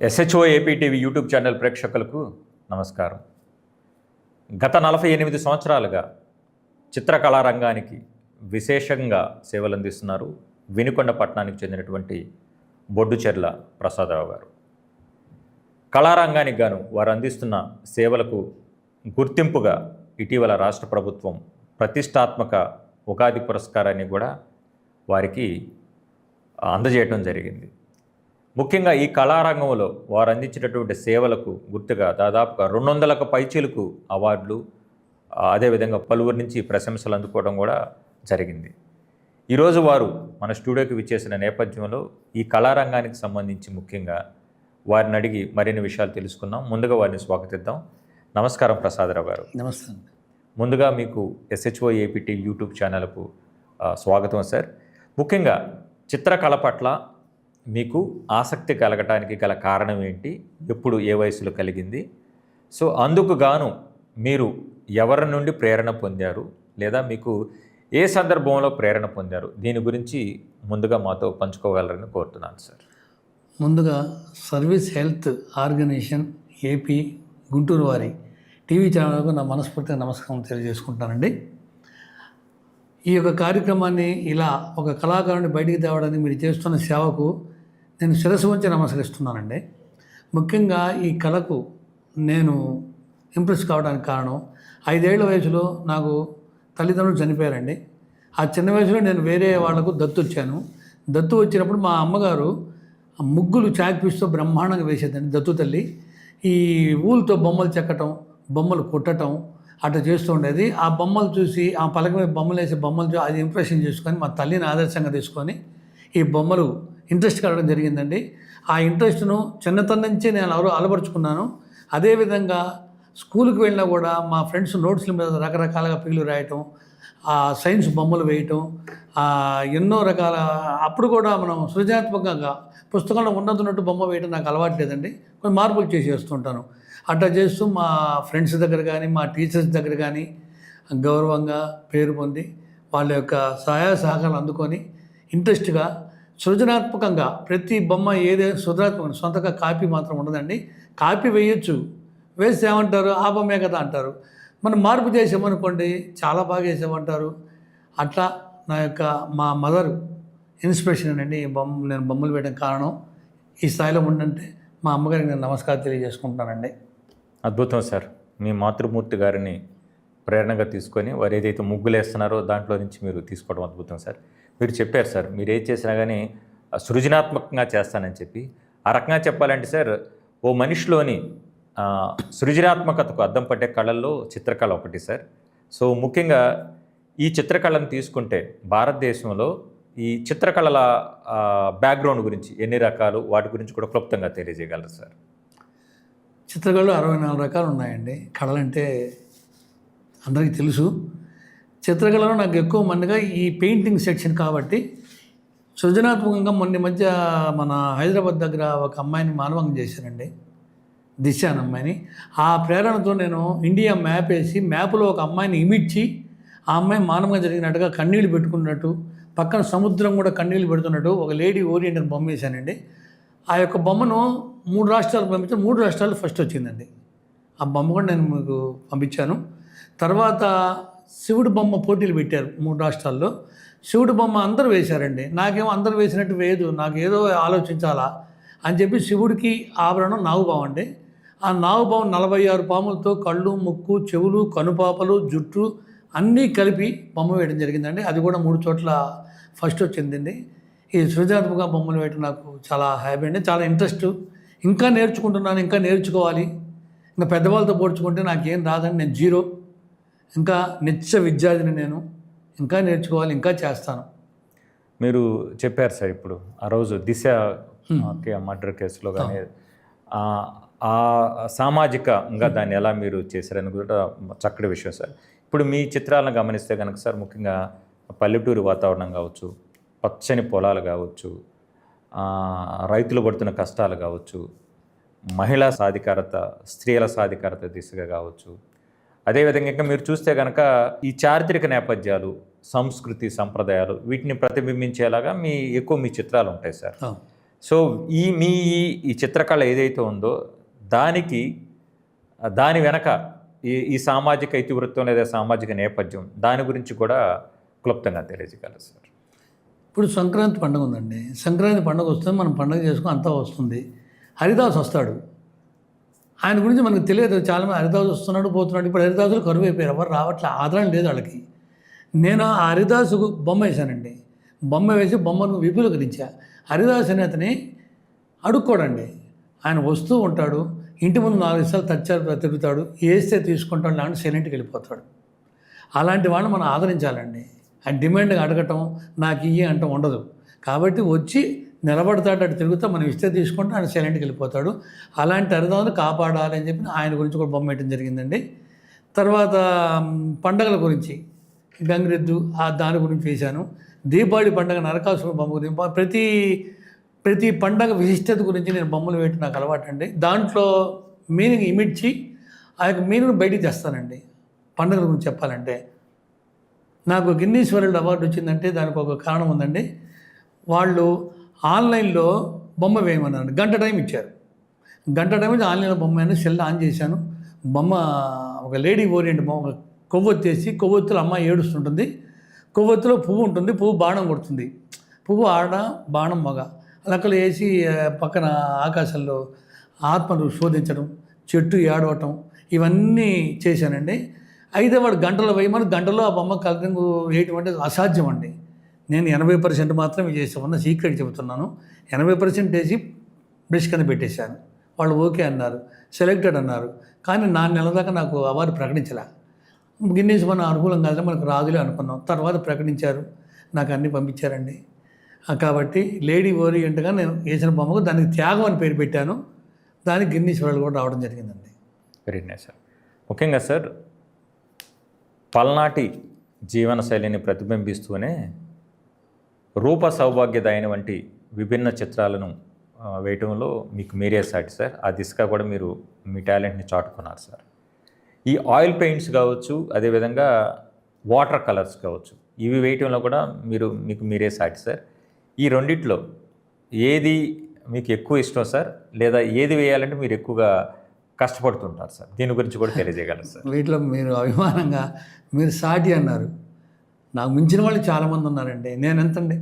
SHO AP TV YouTube channel ప్రేక్షకులకు నమస్కారం. గత 48 సంవత్సరాలుగా చిత్రకళా రంగానికి విశేషంగా సేవలు అందిస్తున్నారు వినుకొండ పట్టణానికి చెందినటువంటి బొడ్డుచెర్ల ప్రసాదరావు గారు. కళారంగానికి గాను వారు అందిస్తున్న సేవలకు గుర్తింపుగా ఇటీవల రాష్ట్ర ప్రభుత్వం ప్రతిష్టాత్మక ఉగాది పురస్కారాన్ని కూడా వారికి అందజేయడం జరిగింది. ముఖ్యంగా ఈ కళారంగంలో వారు అందించినటువంటి సేవలకు గుర్తుగా దాదాపుగా 200కు పైచీలకు అవార్డులు, అదేవిధంగా పలువురి నుంచి ప్రశంసలు అందుకోవడం కూడా జరిగింది. ఈరోజు వారు మన స్టూడియోకి విచ్చేసిన నేపథ్యంలో ఈ కళారంగానికి సంబంధించి ముఖ్యంగా వారిని అడిగి మరిన్ని విషయాలు తెలుసుకుందాం. ముందుగా వారిని స్వాగతిద్దాం. నమస్కారం ప్రసాదరావు గారు. నమస్తే. ముందుగా మీకు ఎస్హెచ్ఓ ఏపీటీ యూట్యూబ్ ఛానల్కు స్వాగతం సార్. ముఖ్యంగా చిత్రకళ పట్ల మీకు ఆసక్తి కలగటానికి గల కారణం ఏంటి? ఎప్పుడు, ఏ వయసులో కలిగింది? సో అందుకు గాను మీరు ఎవరి నుండి ప్రేరణ పొందారు, లేదా మీకు ఏ సందర్భంలో ప్రేరణ పొందారు? దీని గురించి ముందుగా మాతో పంచుకోగలరని కోరుతున్నాను సార్. ముందుగా service health organization AP Guntur వారి టీవీ ఛానల్కు నా మనస్ఫూర్తిగా నమస్కారం తెలియజేసుకుంటానండి. ఈ యొక్క కార్యక్రమాన్ని ఇలా ఒక కళాకారుని బయటికి తేవడానికి మీరు చేస్తున్న సేవకు నేను శిరస్సు వంచి నమస్కరిస్తున్నానండి. ముఖ్యంగా ఈ కళకు నేను ఇంప్రెస్ కావడానికి కారణం 5 ఏళ్ల వయసులో నాకు తల్లిదండ్రులు చనిపోయారండి. ఆ చిన్న వయసులో నేను వేరే వాళ్లకు దత్తు వచ్చాను. దత్తు వచ్చినప్పుడు మా అమ్మగారు ముగ్గులు చాక్పీస్తో బ్రహ్మాండంగా వేసేదండి. దత్తు తల్లి ఈ ఊళ్ళతో బొమ్మలు చెక్కటం, బొమ్మలు కుట్టటం అట్లా చేస్తూ ఉండేది. ఆ బొమ్మలు చూసి, ఆ పలక మీద బొమ్మలు వేసి బొమ్మలు అది ఇంప్రెషన్ చేసుకొని మా తల్లిని ఆదర్శంగా తీసుకొని ఈ బొమ్మలు ఇంట్రెస్ట్ కలగడం జరిగిందండి. ఆ ఇంట్రెస్ట్ను చిన్నతనం నుంచి నేను అలవరుచుకున్నాను. అదేవిధంగా స్కూల్కి వెళ్ళినా కూడా మా ఫ్రెండ్స్ నోట్స్ల మీద రకరకాలుగా పిల్లు రాయటం, ఆ సైన్స్ బొమ్మలు వేయటం, ఎన్నో రకాల అప్పుడు కూడా మనం సృజనాత్మకంగా పుస్తకంలో ఉన్నట్టు బొమ్మ వేయటం నాకు అలవాటు లేదండి. కొన్ని మార్పులు చేస్తుంటాను. అట్లా చేస్తూ మా ఫ్రెండ్స్ దగ్గర కానీ, మా టీచర్స్ దగ్గర కానీ గౌరవంగా పేరు పొంది వాళ్ళ యొక్క సహాయ సహకారాలు అందుకొని ఇంట్రెస్ట్గా సృజనాత్మకంగా ప్రతి బొమ్మ సృజనాత్మకంగా సొంతగా కాపీ మాత్రం ఉండదండి. కాపీ వేయొచ్చు, వేస్తే ఏమంటారు, ఆ బొమ్మే కదా అంటారు. మనం మార్పు చేసామనుకోండి చాలా బాగా వేసామంటారు. అట్లా నా యొక్క మా మదర్ ఇన్స్పిరేషన్ అండి. నేను బొమ్మలు వేయడం కారణం ఈ స్థాయిలో ఉండంటే మా అమ్మగారికి నేను నమస్కారం తెలియజేసుకుంటానండి. అద్భుతం సార్. మీ మాతృమూర్తి గారిని ప్రేరణగా తీసుకొని వారు ఏదైతే ముగ్గులు వేస్తున్నారో దాంట్లో నుంచి మీరు తీసుకోవడం అద్భుతం సార్. మీరు చెప్పారు సార్, మీరు ఏది చేసినా కానీ సృజనాత్మకంగా చేస్తానని చెప్పి. ఆ రకంగా చెప్పాలంటే సార్, ఓ మనిషిలోని సృజనాత్మకతకు అద్దం పట్టే కళల్లో చిత్రకళ ఒకటి సార్. సో ముఖ్యంగా ఈ చిత్రకళను తీసుకుంటే భారతదేశంలో ఈ చిత్రకళల బ్యాక్గ్రౌండ్ గురించి ఎన్ని రకాలు, వాటి గురించి కూడా క్లుప్తంగా తెలియజేయగలరు సార్? చిత్రకళలు 64 రకాలు ఉన్నాయండి. కళలంటే అందరికీ తెలుసు. చిత్రకళలో నాకు ఎక్కువ మందిగా ఈ పెయింటింగ్ సెక్షన్ కాబట్టి సృజనాత్మకంగా మొన్న మధ్య మన హైదరాబాద్ దగ్గర ఒక అమ్మాయిని మానవంగం చేశారండి, దిశ అనే అమ్మాయిని. ఆ ప్రేరణతో నేను ఇండియా మ్యాప్ వేసి మ్యాప్లో ఒక అమ్మాయిని ఇమిడ్చి ఆ అమ్మాయి మానవంగా జరిగినట్టుగా కన్నీళ్ళు పెట్టుకున్నట్టు, పక్కన సముద్రం కూడా కన్నీళ్ళు పెడుతున్నట్టు ఒక లేడీ ఓరియంటెడ్ బొమ్మ వేశానండి. ఆ యొక్క బొమ్మను 3 రాష్ట్రాలకు పంపించాను. 3 రాష్ట్రాలు ఫస్ట్ వచ్చిందండి. ఆ బొమ్మ కూడా నేను మీకు పంపించాను. తర్వాత శివుడు బొమ్మ పోటీలు పెట్టారు 3 రాష్ట్రాల్లో. శివుడు బొమ్మ అందరూ వేశారండి. నాకేమో అందరూ వేసినట్టు వేయదు, నాకు ఏదో ఆలోచించాలా అని చెప్పి శివుడికి ఆభరణం నాగుపాము అండి. ఆ నాగుపాము 46 పాములతో కళ్ళు, ముక్కు, చెవులు, కనుపాపలు, జుట్టు అన్నీ కలిపి బొమ్మ వేయడం జరిగిందండి. అది కూడా 3 చోట్ల ఫస్ట్ వచ్చిందండి. ఈ సృజనాత్మక బొమ్మలు వేయడం నాకు చాలా హ్యాపీ అండి, చాలా ఇంట్రెస్ట్. ఇంకా నేర్చుకుంటున్నాను, ఇంకా నేర్చుకోవాలి. ఇంకా పెద్దవాళ్ళతో పోల్చుకుంటే నాకేం రాదండి, నేను జీరో. ఇంకా నిత్య విద్యార్థిని నేను. ఇంకా నేర్చుకోవాలి, ఇంకా చేస్తాను. మీరు చెప్పారు సార్, ఇప్పుడు ఆ రోజు దిశ మర్డర్ కేసులో కానీ ఆ సామాజికంగా దాన్ని ఎలా మీరు చేశారని కూడా చక్కటి విషయం సార్. ఇప్పుడు మీ చిత్రాలను గమనిస్తే కనుక సార్, ముఖ్యంగా పల్లెటూరు వాతావరణం కావచ్చు, పచ్చని పొలాలు కావచ్చు, రైతులు పడుతున్న కష్టాలు కావచ్చు, మహిళా సాధికారత, స్త్రీల సాధికారత దిశగా కావచ్చు, అదేవిధంగా ఇంకా మీరు చూస్తే కనుక ఈ చారిత్రక నేపథ్యాలు, సంస్కృతి, సంప్రదాయాలు వీటిని ప్రతిబింబించేలాగా ఎక్కువ మీ చిత్రాలు ఉంటాయి సార్. సో ఈ చిత్రకళ ఏదైతే ఉందో దాని వెనక ఈ సామాజిక ఇతివృత్తం లేదా సామాజిక నేపథ్యం దాని గురించి కూడా క్లుప్తంగా తెలియజేయగలరు సార్. ఇప్పుడు సంక్రాంతి పండుగ ఉందండి. సంక్రాంతి పండుగ వస్తుంది, మనం పండుగ చేసుకుని అంతా వస్తుంది. హరిదాస్ వస్తాడు. ఆయన గురించి మనకు తెలియదు. చాలామంది హరిదాస్ వస్తున్నాడు పోతున్నాడు. ఇప్పుడు హరిదాసులు కరువు అయిపోయారు, ఎవరు రావట్లే, ఆదరణ లేదు వాళ్ళకి. నేను ఆ హరిదాసుకు బొమ్మ వేశానండి. బొమ్మ వేసి బొమ్మను విపులీకరించా. హరిదాస్ అనే అతని అడుక్కోడండి. ఆయన వస్తూ ఉంటాడు, ఇంటి ముందు 4 సార్లు తిరుగుతాడు, వేస్తే తీసుకుంటాడు, లాంటి సైలెంట్కి వెళ్ళిపోతాడు. అలాంటి వాళ్ళని మనం ఆదరించాలండి. ఆ డిమాండ్గా అడగటం, నాకు ఇయ్యి అంటం ఉండదు. కాబట్టి వచ్చి నిలబడతాడు, అటు తిరుగుతా, మనం ఇస్తే తీసుకుంటే ఆయన సైలెంట్కి వెళ్ళిపోతాడు. అలాంటి హరిదాసును కాపాడాలి అని చెప్పి ఆయన గురించి కూడా బొమ్మ వేయడం జరిగిందండి. తర్వాత పండగల గురించి గంగిరెద్దు దాని గురించి వేశాను. దీపావళి పండుగ నరకాసుర బొమ్మ గురించి ప్రతి పండగ విశిష్టత గురించి నేను బొమ్మలు వేయటం నాకు అలవాటు అండి. దాంట్లో మీనింగ్ ఇమిడ్చి ఆ యొక్క మీనింగ్ బయటికి తెస్తానండి. పండుగల గురించి చెప్పాలంటే నాకు గిన్నీస్ వరల్డ్ అవార్డు వచ్చిందంటే దానికి ఒక కారణం ఉందండి. వాళ్ళు ఆన్లైన్లో బొమ్మ వేయమన్నారు, గంట టైం ఇచ్చారు. గంట టైం ఇచ్చి ఆన్లైన్లో బొమ్మ అయినా సెల్ ఆన్ చేశాను. బొమ్మ ఒక లేడీ ఓరియంట్ బొమ్మ, కొవ్వొత్తేసి కొవ్వొత్తులో అమ్మాయి ఏడుస్తుంటుంది, కొవ్వొత్తులో పువ్వు ఉంటుంది, పువ్వు బాణం కొడుతుంది, పువ్వు ఆడ బాణం మగ, లెక్కలు వేసి పక్కన ఆకాశంలో ఆత్మను శోధించడం, చెట్టు ఏడవటం, ఇవన్నీ చేశానండి. అయితే వాడు గంటలో వేయమని గంటలో ఆ బొమ్మ కలరింగ్ వేయటం అంటే అసాధ్యం అండి. నేను 80% మాత్రమే చేసామన్న సీక్రెట్ చెబుతున్నాను. 80% వేసి బ్రష్ కింద పెట్టేశాను. వాళ్ళు ఓకే అన్నారు, సెలెక్టెడ్ అన్నారు. కానీ 4 నెలల దాకా నాకు అవార్డు ప్రకటించలే. గిన్నీస్ మన అనుకూలం కాదు, మనకు రాదులే అనుకున్నాం. తర్వాత ప్రకటించారు, నాకు అన్నీ పంపించారండి. కాబట్టి లేడీ ఓరియంట్గా నేను వేసిన బొమ్మకు దానికి త్యాగం అని పేరు పెట్టాను. దానికి గిన్నీస్ వరల్డ్ కూడా రావడం జరిగిందండి. Very nice sir. ముఖ్యంగా సార్, పల్నాటి జీవనశైలిని ప్రతిబింబిస్తూనే రూప సౌభాగ్యదాయని వంటి విభిన్న చిత్రాలను వేయటంలో మీకు మీరే సాటి సార్. ఆ దిశగా కూడా మీరు మీ టాలెంట్ని చాటుకున్నారు సార్. ఈ ఆయిల్ పెయింట్స్ కావచ్చు, అదేవిధంగా వాటర్ కలర్స్ కావచ్చు, ఇవి వేయటంలో కూడా మీకు మీరే సాటి సార్. ఈ రెండిట్లో ఏది మీకు ఎక్కువ ఇష్టం సార్, లేదా ఏది వేయాలంటే మీరు ఎక్కువగా కష్టపడుతుంటారు సార్? దీని గురించి కూడా తెలియజేయగలరు సార్. వీటిలో మీరు అభిమానంగా మీరు సాటి అన్నారు. నాకు మించిన వాళ్ళు చాలామంది ఉన్నారండి. నేను ఎంతండి,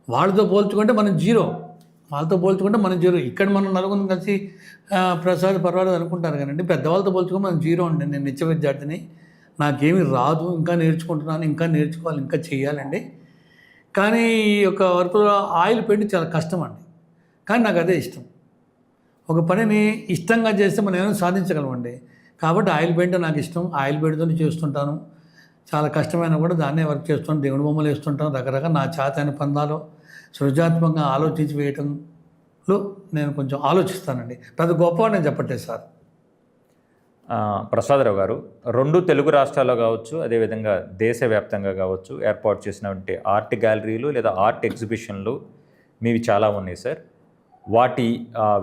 వాళ్ళతో పోల్చుకుంటే మనం జీరో, వాళ్ళతో పోల్చుకుంటే మనం జీరో. ఇక్కడ మనం నలుగురిని కలిసి ప్రసాద్ పర్వాలేదు అనుకుంటారు కానీ పెద్దవాళ్ళతో పోల్చుకుంటే మనం జీరో అండి. నేను నిత్య విద్యార్థిని, నాకేమీ రాదు, ఇంకా నేర్చుకుంటున్నాను, ఇంకా నేర్చుకోవాలి, ఇంకా చేయాలండి. కానీ ఈ యొక్క వర్క్లో ఆయిల్ పెయింట్ చాలా కష్టం అండి. కానీ నాకు అదే ఇష్టం. ఒక పనిని ఇష్టంగా చేస్తే మనం ఏమైనా సాధించగలమండి. కాబట్టి ఆయిల్ పెయింట్ నాకు ఇష్టం. ఆయిల్ పెయింట్తో చేస్తుంటాను. చాలా కష్టమైన కూడా దాన్నే వర్క్ చేస్తాను. దేవుడి బొమ్మలు వేస్తుంటాను. రకరకాల నా చేతైన పందాలు సృజనాత్మకంగా ఆలోచించి వేయటంలో నేను కొంచెం ఆలోచిస్తానండి. పెద్ద గొప్ప నేను చెప్పట్లేదు సార్. ప్రసాదరావు గారు, 2 తెలుగు రాష్ట్రాల్లో కావచ్చు, అదేవిధంగా దేశవ్యాప్తంగా కావచ్చు ఏర్పాటు చేసినటువంటి ఆర్ట్ గ్యాలరీలు లేదా ఆర్ట్ ఎగ్జిబిషన్లు మీవి చాలా ఉన్నాయి సార్. వాటి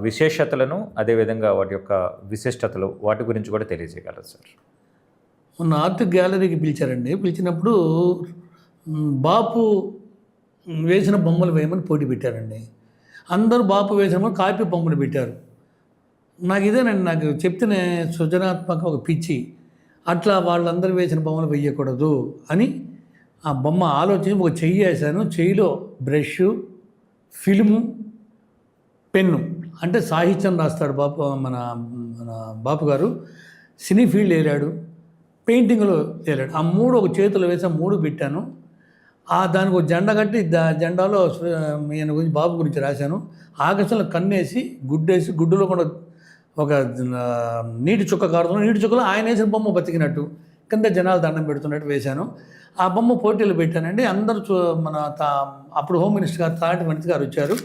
విశేషతలను, అదేవిధంగా వాటి యొక్క విశిష్టతలు, వాటి గురించి కూడా తెలియజేయగలరు సార్. మొన్న ఆర్ట్ గ్యాలరీకి పిలిచారండి. పిలిచినప్పుడు బాపు వేసిన బొమ్మలు వేయమని పోటీ పెట్టారండి. అందరూ బాపు వేసిన కాపీ బొమ్మలు పెట్టారు. నాకు ఇదేనండి, నాకు చెప్తేనే సృజనాత్మక ఒక పిచ్చి. అట్లా వాళ్ళందరూ వేసిన బొమ్మలు వేయకూడదు అని ఆ బొమ్మ ఆలోచించి ఒక చెయ్యి వేశాను. చెయ్యిలో బ్రష్, ఫిల్ము, పెన్ను, అంటే సాహిత్యం రాస్తాడు బాపు, మన బాపు గారు. సినీ ఫీల్డ్ వేలాడు, పెయింటింగ్లో వేలాడు. ఆ 3 ఒక చేతిలో వేసి 3 పెట్టాను. దానికి ఒక జెండా కట్టి జెండాలో ఈయన గురించి, బాబు గురించి రాశాను. ఆకాశంలో కన్నేసి గుడ్డేసి, గుడ్డులో కూడా ఒక నీటి చుక్క కారుతున్నాను. నీటి చుక్కలో ఆయన వేసిన బొమ్మ బతికినట్టు కింద జనాలు దండం పెడుతున్నట్టు వేశాను. ఆ బొమ్మ పోటీలు పెట్టానండి. అందరూ అప్పుడు హోమ్ మినిస్టర్ గారు తాటి మనిషి గారు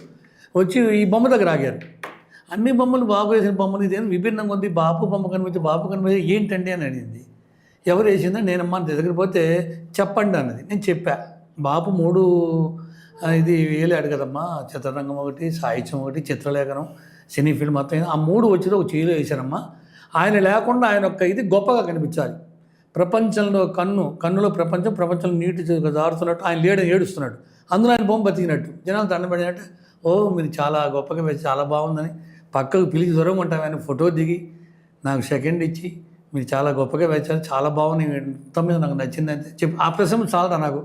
వచ్చి ఈ బొమ్మ దగ్గర ఆగారు. అన్ని బొమ్మలు బాబు వేసిన బొమ్మలు, ఇదేం విభిన్నంగా ఉంది, బాపు బొమ్మ కనిపించి ఏంటండి అని అడిగింది. ఎవరు వేసిందో నేనమ్మా దగ్గర పోతే చెప్పండి అన్నది. నేను చెప్పా, బాపు 3 ఇది వేలాడు కదమ్మా, చిత్రరంగం ఒకటి, సాహిత్యం ఒకటి, చిత్రలేఖనం, సినీ ఫిల్మ్ మొత్తం ఆ 3 వచ్చేది ఒక చేయిలో వేశానమ్మా. ఆయన లేకుండా ఆయన యొక్క ఇది గొప్పగా కనిపించాలి. ప్రపంచంలో కన్నులో ప్రపంచంలో నీటి జారుతున్నట్టు ఆయన లేడని ఏడుస్తున్నాడు. అందులో ఆయన బొమ్మ బతికినట్టు, జనాలు దండం పడినట్టు మీరు చాలా గొప్పగా వేసి చాలా బాగుందని పక్కకు పిలిచి దూరం ఉంటామని ఫోటో దిగి నాకు సెకండ్ ఇచ్చి మీరు చాలా గొప్పగా వేశారు, చాలా బాగుంది, మొత్తం మీద నాకు నచ్చిందని చెప్పి ఆ ప్రశంస చాలా నాకు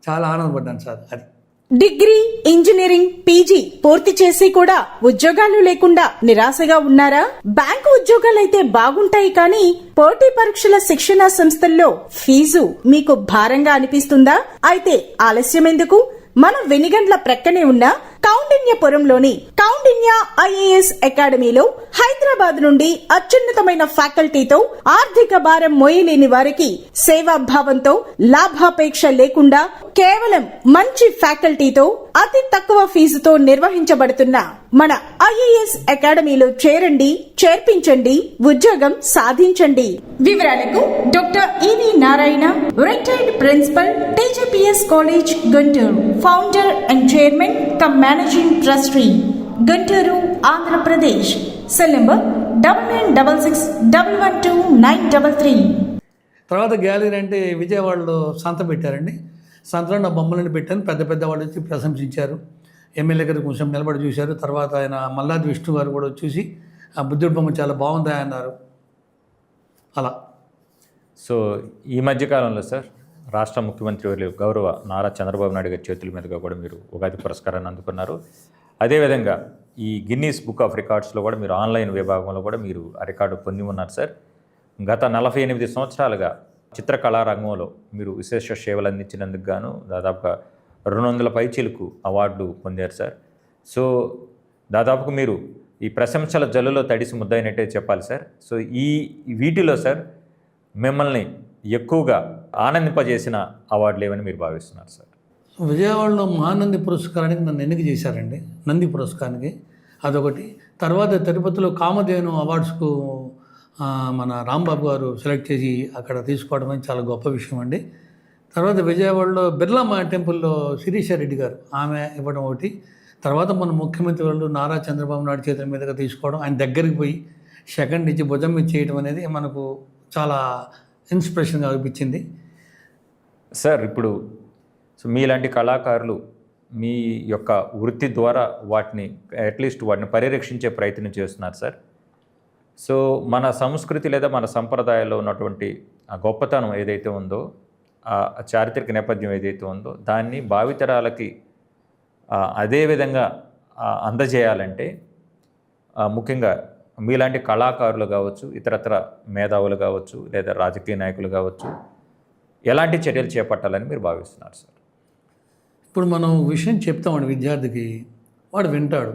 చాలా ఆనందపడ్డాను సార్. అది డిగ్రీ, ఇంజనీరింగ్, పీజీ పూర్తి చేసి కూడా ఉద్యోగాలు లేకుండా నిరాశగా ఉన్నారా? బ్యాంకు ఉద్యోగాలైతే బాగుంటాయి కానీ పోటీ పరీక్షల శిక్షణా సంస్థల్లో ఫీజు మీకు భారంగా అనిపిస్తుందా? అయితే ఆలస్యం ఎందుకు? మన వెనిగండ్ల ప్రక్కనే ఉన్న కౌండిన్యపురంలోని కౌండిన్య ఐఏఎస్ అకాడమీలో హైదరాబాద్ నుండి అత్యున్నతమైన ఫ్యాకల్టీతో ఆర్థిక భారం మోయలేని వారికి సేవాభావంతో లాభాపేక్ష లేకుండా కేవలం మంచి ఫ్యాకల్టీతో అతి తక్కువ ఫీజుతో నిర్వహించబడుతున్న మన ఐఏఎస్ అకాడమీలో చేరండి, చేర్పించండి, ఉద్యోగం సాధించండి. వివరాలకు doctor E V Narayana, retired principal, TGPS college, Guntur, founder and chairman cum managing trustee, Guntur, Andhra Pradesh. Cell number 9966112933. తర్వాత గ్యాలరీ అంటే విజయవాడలో సంత పెట్టారండి. సంతలో నా బొమ్మలను పెట్టాను. పెద్ద పెద్ద వాళ్ళు వచ్చి ప్రశంసించారు. ఎమ్మెల్యే గారు కొంచెం నిలబడి చూశారు. తర్వాత ఆయన మల్లాది విష్ణు గారు కూడా చూసి ఆ బుద్ధుడి బొమ్మ చాలా బాగుందా అన్నారు. అలా సో ఈ మధ్యకాలంలో సార్ రాష్ట్ర ముఖ్యమంత్రి వర్యులు గౌరవ నారా చంద్రబాబు నాయుడు గారి చేతుల మీదుగా కూడా మీరు ఉగాది పురస్కారాన్ని అందుకున్నారు. అదేవిధంగా ఈ గిన్నీస్ బుక్ ఆఫ్ రికార్డ్స్లో కూడా మీరు ఆన్లైన్ విభాగంలో కూడా మీరు ఆ రికార్డు పొంది ఉన్నారు సార్. గత 48 సంవత్సరాలుగా చిత్రకళా రంగంలో మీరు విశేష సేవలు అందించినందుకు గాను దాదాపుగా 200 పైచీలకు అవార్డు పొందారు సార్. సో దాదాపుగా మీరు ఈ ప్రశంసల జల్లులో తడిసి ముద్దయినట్టే చెప్పాలి సార్. సో వీటిలో సార్ మిమ్మల్ని ఎక్కువగా ఆనందింపజేసిన అవార్డులు ఏమని మీరు భావిస్తున్నారు సార్? విజయవాడలో మహానంది పురస్కారానికి నన్ను ఎన్నిక చేశారండి, నంది పురస్కారానికి. అదొకటి. తర్వాత తిరుపతిలో కామధేను అవార్డ్స్కు మన రాంబాబు గారు సెలెక్ట్ చేసి అక్కడ తీసుకోవడం అనేది చాలా గొప్ప విషయం అండి. తర్వాత విజయవాడలో బిర్లా టెంపుల్లో శిరీష రెడ్డి గారు ఆమె ఇవ్వడం ఒకటి. తర్వాత మన ముఖ్యమంత్రి వాళ్ళు నారా చంద్రబాబు నాయుడు చేతుల మీదుగా తీసుకోవడం, ఆయన దగ్గరికి పోయి సెకండ్ ఇచ్చి భుజం మీద చేయడం అనేది మనకు చాలా ఇన్స్పిరేషన్గా అనిపించింది సార్. ఇప్పుడు సో మీలాంటి కళాకారులు మీ యొక్క వృత్తి ద్వారా వాటిని అట్లీస్ట్ వాటిని పరిరక్షించే ప్రయత్నం చేస్తున్నారు సార్. సో మన సంస్కృతి లేదా మన సంప్రదాయాల్లో ఉన్నటువంటి ఆ గొప్పతనం ఏదైతే ఉందో, ఆ చారిత్రక నేపథ్యం ఏదైతే ఉందో దాన్ని భావితరాలకి అదేవిధంగా అందజేయాలంటే ముఖ్యంగా మీలాంటి కళాకారులు కావచ్చు, ఇతరత్ర మేధావులు కావచ్చు, లేదా రాజకీయ నాయకులు కావచ్చు, ఎలాంటి చర్యలు చేపట్టాలని మీరు భావిస్తున్నారు సార్? ఇప్పుడు మనం విషయం చెప్తామండి విద్యార్థికి, వాడు వింటాడు.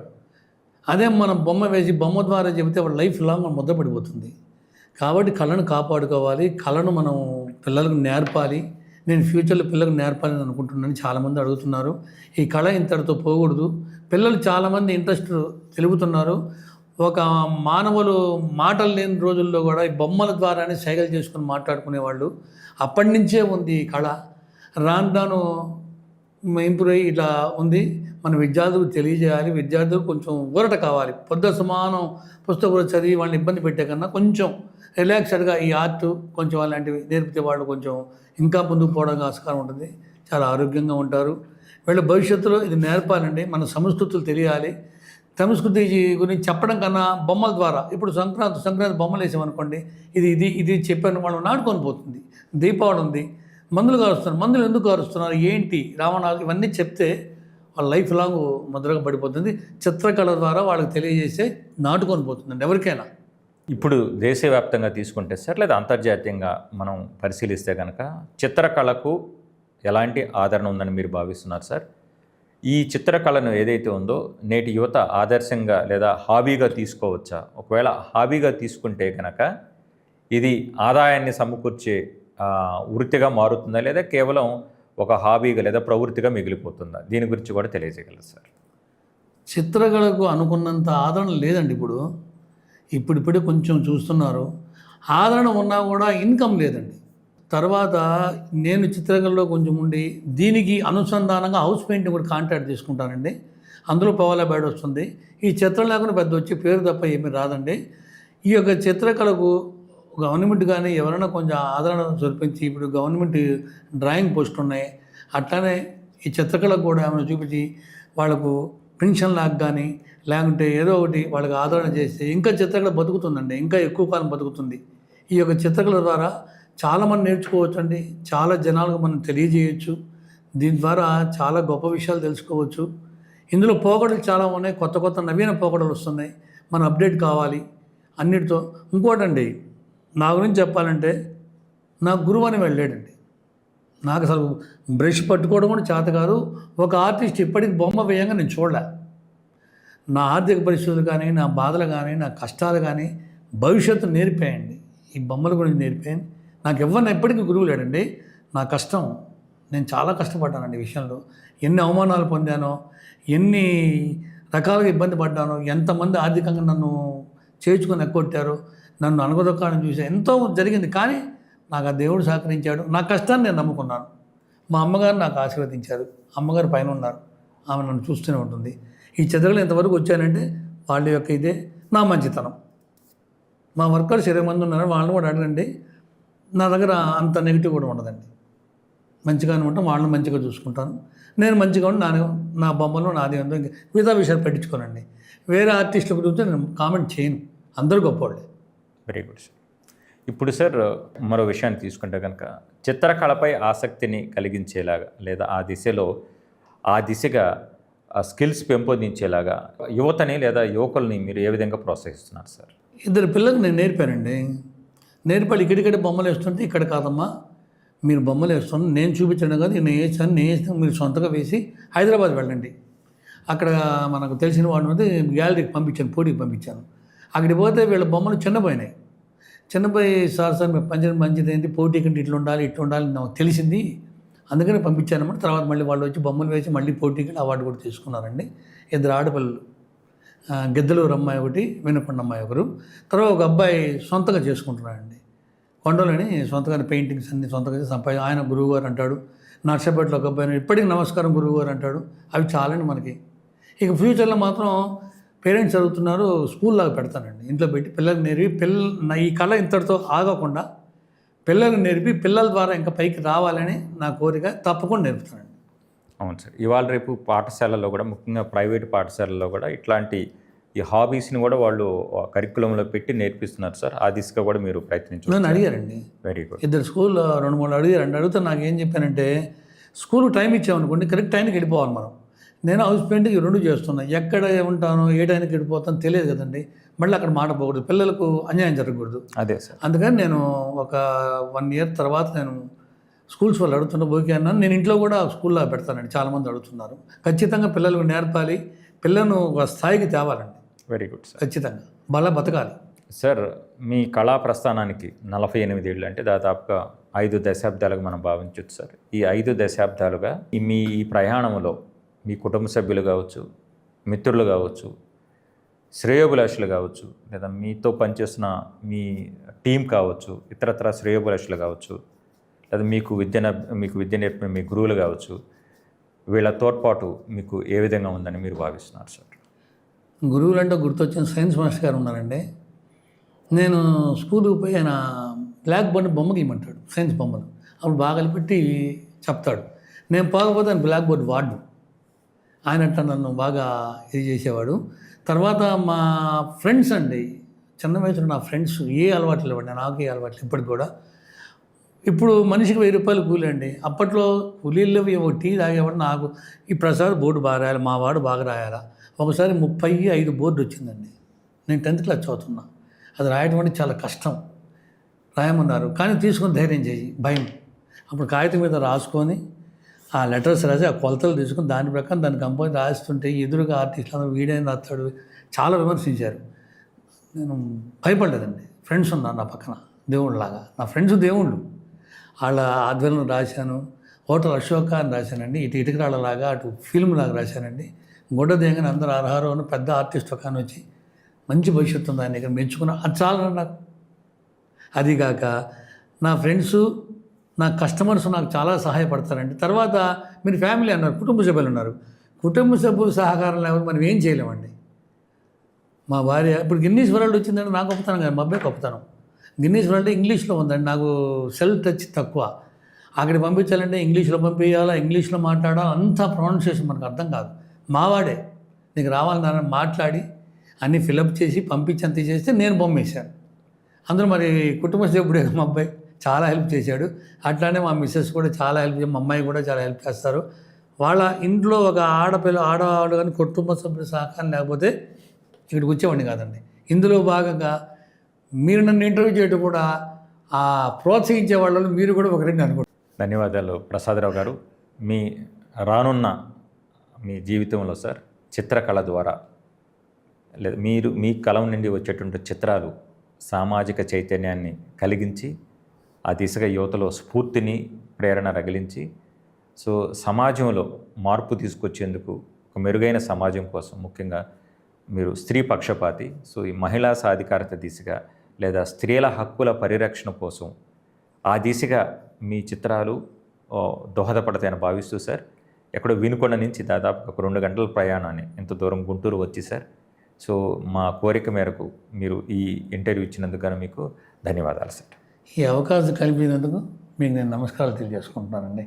అదే మనం బొమ్మ వేసి బొమ్మ ద్వారా చెబితే వాడు లైఫ్ లాంగ్ ముద్ద పడిపోతుంది. కాబట్టి కళను కాపాడుకోవాలి, కళను మనం పిల్లలకు నేర్పాలి. నేను ఫ్యూచర్లో పిల్లలకు నేర్పాలని అనుకుంటున్నాను. చాలామంది అడుగుతున్నారు. ఈ కళ ఇంతటితో పోకూడదు. పిల్లలు చాలామంది ఇంట్రెస్ట్ తెలుపుతున్నారు. ఒక మానవులు మాటలు లేని రోజుల్లో కూడా ఈ బొమ్మల ద్వారానే సైగలు చేసుకుని మాట్లాడుకునేవాళ్ళు. అప్పటి నుంచే ఉంది ఈ కళ. రాను ఇంప్రూవ్ అయ్యి ఇట్లా ఉంది. మన విద్యార్థులకు తెలియజేయాలి. విద్యార్థులకు కొంచెం ఊరట కావాలి. పొద్దు సమానం పుస్తకాలు చదివి వాళ్ళని ఇబ్బంది పెట్టే కన్నా కొంచెం రిలాక్స్డ్గా ఈ ఆర్ట్ కొంచెం అలాంటివి నేర్పితే వాళ్ళు కొంచెం ఇంకా ముందుకు పోవడానికి ఆస్కారం ఉంటుంది. చాలా ఆరోగ్యంగా ఉంటారు. వీళ్ళ భవిష్యత్తులో ఇది నేర్పాలండి. మన సంస్కృతులు తెలియాలి. సంస్కృతి గురించి చెప్పడం కన్నా బొమ్మల ద్వారా, ఇప్పుడు సంక్రాంతి బొమ్మలు వేసామనుకోండి, ఇది చెప్పాను వాళ్ళు నాటుకొని పోతుంది. దీపావళి ఉంది, మందులు కారుస్తున్నారు, మందులు ఎందుకు కారుస్తున్నారు, ఏంటి రావణాలు, ఇవన్నీ చెప్తే వాళ్ళ లైఫ్ లాంగ్ ముద్రగా పడిపోతుంది. చిత్రకళ ద్వారా వాళ్ళకి తెలియజేస్తే నాటుకొని పోతుందండి ఎవరికైనా. ఇప్పుడు దేశవ్యాప్తంగా తీసుకుంటే సార్, లేదా అంతర్జాతీయంగా మనం పరిశీలిస్తే కనుక చిత్రకళకు ఎలాంటి ఆదరణ ఉందని మీరు భావిస్తున్నారు సార్? ఈ చిత్రకళను ఏదైతే ఉందో నేటి యువత ఆదర్శంగా లేదా హాబీగా తీసుకోవచ్చా? ఒకవేళ హాబీగా తీసుకుంటే కనుక ఇది ఆదాయాన్ని సమకూర్చే వృత్తిగా మారుతుందా, లేదా కేవలం ఒక హాబీగా లేదా ప్రవృత్తిగా మిగిలిపోతుందా? దీని గురించి కూడా తెలియజేయగలరు సార్. చిత్రకళకు అనుకున్నంత ఆదరణ లేదండి. ఇప్పుడిప్పుడే కొంచెం చూస్తున్నారు. ఆదరణ ఉన్నా కూడా ఇన్కమ్ లేదండి. తర్వాత నేను చిత్రకళలో కొంచెం ఉండి దీనికి అనుసంధానంగా హౌస్ పెయింటింగ్ కూడా కాంట్రాక్ట్ తీసుకుంటానండి. అందులో పవాలా బ్యాడ్ వస్తుంది. ఈ చిత్రం లేకుండా పెద్ద వచ్చి పేరు తప్ప ఏమీ రాదండి. ఈ యొక్క చిత్రకళకు గవర్నమెంట్ కానీ ఎవరైనా కొంచెం ఆదరణ చూపించి, ఇప్పుడు గవర్నమెంట్ డ్రాయింగ్ పోస్ట్ ఉన్నాయి, అట్లానే ఈ చిత్రకళకు కూడా ఏమైనా చూపించి వాళ్ళకు పెన్షన్ లాగా కానీ లేకుంటే ఏదో ఒకటి వాళ్ళకి ఆదరణ చేస్తే ఇంకా చిత్రకళ బతుకుతుందండి, ఇంకా ఎక్కువ కాలం బతుకుతుంది. ఈ యొక్క చిత్రకళ ద్వారా చాలామంది నేర్చుకోవచ్చు అండి, చాలా జనాలకు మనం తెలియజేయచ్చు. దీని ద్వారా చాలా గొప్ప విషయాలు తెలుసుకోవచ్చు. ఇందులో పోకడలు చాలా ఉన్నాయి, కొత్త కొత్త నవీన పోకడలు వస్తున్నాయి, మనం అప్డేట్ కావాలి అన్నిటితో. ఇంకోటండి, నా గురించి చెప్పాలంటే నా గురువు అని వెళ్ళాడండి. నాకు అసలు బ్రష్ పట్టుకోవడం కూడా చేత కాదు. ఒక ఆర్టిస్ట్ ఇప్పటికి బొమ్మ వేయంగా నేను చూడలే. నా ఆర్థిక పరిస్థితులు కానీ, నా బాధలు కానీ, నా కష్టాలు కానీ భవిష్యత్తు నేర్పాయండి. ఈ బొమ్మల గురించి నేర్పాయండి. నాకు ఎవరిని ఎప్పటికీ గురువు లేడండి. నా కష్టం, నేను చాలా కష్టపడ్డానండి ఈ విషయంలో. ఎన్ని అవమానాలు పొందానో, ఎన్ని రకాలుగా ఇబ్బంది పడ్డానో, ఎంతమంది ఆర్థికంగా నన్ను చేర్చుకొని ఎక్కొట్టారో, నన్ను అనగదొక్కాలని చూసా, ఎంతో జరిగింది. కానీ నాకు ఆ దేవుడు సహకరించాడు. నా కష్టాన్ని నేను నమ్ముకున్నాను. మా అమ్మగారు నాకు ఆశీర్వదించారు. అమ్మగారు పైన ఉన్నారు, ఆమె నన్ను చూస్తూనే ఉంటుంది. ఈ చిత్రకళ ఎంతవరకు వచ్చానంటే వాళ్ళ యొక్క ఇదే నా మంచితనం. మా వర్కర్స్ 20 మంది ఉన్నారు, వాళ్ళని కూడా అడగండి. నా దగ్గర అంత నెగిటివ్ కూడా ఉండదండి. మంచిగానే ఉంటాం, వాళ్ళని మంచిగా చూసుకుంటాను. నేను మంచిగా ఉండి నా బొమ్మలు నాది ఉందో ఇంకా మిగతా విషయాలు పెట్టించుకోనండి. వేరే ఆర్టిస్టుల గురించి నేను కామెంట్ చేయను, అందరూ గొప్పవాళ్ళే. Very good sir. ఇప్పుడు సార్ మరో విషయాన్ని తీసుకుంటే కనుక చిత్రకళపై ఆసక్తిని కలిగించేలాగా లేదా ఆ దిశగా స్కిల్స్ పెంపొందించేలాగా యువతని లేదా యువకుల్ని మీరు ఏ విధంగా ప్రోత్సహిస్తున్నారు సార్? 2 పిల్లలకు నేను నేర్పానండి. నేర్పాలి, ఇక్కడిక్కడ బొమ్మలు వేస్తుంటే ఇక్కడ కాదమ్మా మీరు బొమ్మలు వేస్తున్నాను, నేను చూపించడం కాదు, నేను వేసాను మీరు సొంతగా వేసి హైదరాబాద్ వెళ్ళండి. అక్కడ మనకు తెలిసిన వాడిని అయితే గ్యాలరీకి పంపించాను, పోటీకి పంపించాను. అక్కడికి పోతే వీళ్ళ బొమ్మలు చిన్నపోయి సార్ మీరు పంచడం మంచిది ఏంటి, పోటీ కంటే ఇట్లా ఉండాలి నాకు తెలిసింది, అందుకని పంపించానమాట. తర్వాత మళ్ళీ వాళ్ళు వచ్చి బొమ్మలు వేసి మళ్ళీ పోటీకి అవార్డు కూడా తీసుకున్నారండి. 2 ఆడపిల్లలు, గిద్దలూరు అమ్మాయి ఒకటి, వినకొండ అమ్మాయి ఒకరు. తర్వాత ఒక అబ్బాయి సొంతగా చేసుకుంటున్నాడండి, కొండలోని సొంతగా పెయింటింగ్స్ అన్ని సొంతగా సంపాదించి ఆయన గురువు గారు అంటాడు. నర్సపేటలో ఒక అబ్బాయి ఇప్పటికీ నమస్కారం గురువు గారు అంటాడు. అవి చాలండి మనకి. ఇక ఫ్యూచర్లో మాత్రం పేరెంట్స్ చదువుతున్నారు, స్కూల్లాగా పెడతానండి. ఇంట్లో పెట్టి పిల్లలకు నేర్పి ఈ కళ ఇంతటితో ఆగకుండా పిల్లలకు నేర్పి పిల్లల ద్వారా ఇంకా పైకి రావాలని నా కోరిక. తప్పకుండా నేర్పుతానండి. అవును సార్. ఇవాళ రేపు పాఠశాలల్లో కూడా, ముఖ్యంగా ప్రైవేట్ పాఠశాలల్లో కూడా ఇట్లాంటి ఈ హాబీస్ని కూడా వాళ్ళు కరికులంలో పెట్టి నేర్పిస్తున్నారు సార్. ఆ దిశగా కూడా మీరు ప్రయత్నించారు? నన్ను అడిగారండి, వెరీ గుడ్. 2 స్కూల్లో 2-3 అడిగారండి. అడిగితే నాకు ఏం చెప్పానంటే, స్కూల్కి టైం ఇచ్చామనుకోండి, కరెక్ట్ టైంకి వెళ్ళిపోవాలి మనం. నేను హౌస్ పెయింటింగ్ 2 చేస్తున్నా, ఎక్కడ ఉంటానో ఏ టైంకి వెళ్ళిపోతానో తెలియదు కదండి. మళ్ళీ అక్కడ మాట పోకూడదు, పిల్లలకు అన్యాయం జరగకూడదు. అదే సార్. అందుకని నేను ఒక 1 ఇయర్ తర్వాత నేను స్కూల్స్ వాళ్ళు అడుగుతున్న ఓకే అన్నాను. నేను ఇంట్లో కూడా స్కూల్లో పెడతానండి. చాలామంది అడుగుతున్నారు. ఖచ్చితంగా పిల్లలకు నేర్పాలి, పిల్లలను ఒక స్థాయికి తేవాలండి. Very good sir. ఖచ్చితంగా బాగా బతకాలి. సార్, మీ కళా ప్రస్థానానికి 48 ఏళ్ళు అంటే దాదాపుగా 5 దశాబ్దాలుగా మనం భావించవచ్చు సార్. ఈ 5 దశాబ్దాలుగా మీ ఈ ప్రయాణంలో మీ కుటుంబ సభ్యులు కావచ్చు, మిత్రులు కావచ్చు, శ్రేయోభిలాషులు కావచ్చు, లేదా మీతో పనిచేస్తున్న మీ టీం కావచ్చు, ఇతరత్ర శ్రేయోభిలాషులు కావచ్చు, లేదా మీకు విద్య నేర్పిన మీ గురువులు కావచ్చు, వీళ్ళ తోడ్పాటు మీకు ఏ విధంగా ఉందని మీరు భావిస్తున్నారు సార్? గురువులు అంటే గుర్తొచ్చిన సైన్స్ మాస్టర్ గారు ఉన్నారండి. నేను స్కూల్కి పోయి ఆయన బ్లాక్ బోర్డ్ బొమ్మ గీయమంటాడు, సైన్స్ బొమ్మలు. అప్పుడు బాగా పెట్టి చెప్తాడు. నేను పోకపోతే ఆయన బ్లాక్ బోర్డ్ వాడు. ఆయన అంట నన్ను బాగా ఇది చేసేవాడు. తర్వాత మా ఫ్రెండ్స్ అండి, చిన్న వయసులో నా ఫ్రెండ్స్ ఏ అలవాట్లు ఇవ్వండి, నాకు ఏ అలవాట్లు ఇప్పటికి కూడా. ఇప్పుడు మనిషికి 1000 రూపాయలు కూలీ అండి. అప్పట్లో కూలీలు టీ తాగేవాడు. నాకు ఈ ప్రసాద్ బోర్డు బాగా రాయాలి, మా వాడు బాగా రాయాలా. ఒకసారి 35 బోర్డు వచ్చిందండి. నేను 10th క్లాస్ చదువుతున్నా. అది రాయడం అంటే చాలా కష్టం. రాయమన్నారు, కానీ తీసుకొని ధైర్యం చేయి, భయం. అప్పుడు కాగితం మీద రాసుకొని ఆ లెటర్స్ రాసి ఆ కొలతలు తీసుకొని దాని ప్రకారం దాన్ని కంపోజ్ రాస్తుంటే ఎదురుగా ఆర్టిస్టులు అందరూ వీడైనా రాస్తాడు, చాలా విమర్శించారు. నేను భయపడలేదండి. ఫ్రెండ్స్ ఉన్నారు నా పక్కన దేవుళ్ళలాగా. నా ఫ్రెండ్స్ దేవుళ్ళు. వాళ్ళ ఆధ్వర్యంలో రాశాను. హోటల్ అశోక అని రాశానండి. ఇటు ఇటుకరాళ్ళలాగా అటు ఫిల్మ్ లాగా రాశానండి. గుడ్డ దేగని అందరూ అర్హారో అని పెద్ద ఆర్టిస్ట్ ఒక వచ్చి మంచి భవిష్యత్తు ఉంది ఆయన దగ్గర మెచ్చుకున్నా. అది చాలా నాకు. అదిగాక నా ఫ్రెండ్సు, నా కస్టమర్స్ నాకు చాలా సహాయపడతారండి. తర్వాత మీరు ఫ్యామిలీ అన్నారు, కుటుంబ సభ్యులు ఉన్నారు. కుటుంబ సభ్యులు సహకారం లేకపోతే మనం ఏం చేయలేమండి. మా భార్య ఇప్పుడు గిన్నీస్ వరల్డ్ వచ్చిందంటే నాకు గొప్పతనం కాదు, మా అబ్బాయి గొప్పతనం. గిన్నీస్ వరల్డ్ ఇంగ్లీష్లో ఉందండి. నాకు సెల్ఫ్ టచ్ తక్కువ. అక్కడికి పంపించాలంటే ఇంగ్లీష్లో పంపించాలా, ఇంగ్లీష్లో మాట్లాడాలా, అంతా ప్రొనౌన్సియేషన్ మనకు అర్థం కాదు. మావాడే నీకు రావాలని మాట్లాడి అన్నీ ఫిలప్ చేసి పంపించంత చేస్తే నేను పంపేశాను. అందులో మరి కుటుంబ సభ్యుడే మా అబ్బాయి చాలా హెల్ప్ చేశాడు. అట్లానే మా మిస్సెస్ కూడా చాలా హెల్ప్ చేశారు, మా అమ్మాయి కూడా చాలా హెల్ప్ చేస్తారు. వాళ్ళ ఇంట్లో ఒక ఆడవాళ్ళు కానీ కుటుంబ సభ్యుల సహకారం లేకపోతే ఇక్కడికి వచ్చేవాడిని కాదండి. ఇందులో భాగంగా మీరు నన్ను ఇంటర్వ్యూ చేయడం కూడా ప్రోత్సహించే వాళ్ళు మీరు కూడా ఒకరిని అనుకుంటారు. ధన్యవాదాలు ప్రసాదరావు గారు. మీ రానున్న మీ జీవితంలో సార్ చిత్రకళ ద్వారా లేదా మీ కలం నుండి వచ్చేటువంటి చిత్రాలు సామాజిక చైతన్యాన్ని కలిగించి ఆ దిశగా యువతలో స్ఫూర్తిని ప్రేరణ రగిలించి సో సమాజంలో మార్పు తీసుకొచ్చేందుకు ఒక మెరుగైన సమాజం కోసం ముఖ్యంగా మీరు స్త్రీ పక్షపాతి సో ఈ మహిళా సాధికారత దిశగా లేదా స్త్రీల హక్కుల పరిరక్షణ కోసం ఆ దిశగా మీ చిత్రాలు దోహదపడతాయని భావిస్తూ సార్ ఎక్కడో వినుకొండ నుంచి దాదాపు ఒక 2 గంటల ప్రయాణాన్ని ఇంత దూరం గుంటూరు వచ్చి సార్ సో మా కోరిక మేరకు మీరు ఈ ఇంటర్వ్యూ ఇచ్చినందుకు గాను మీకు ధన్యవాదాలు సార్. ఈ అవకాశం కల్పించినందుకు మీకు నేను నమస్కారాలు తెలియజేసుకుంటున్నానండి.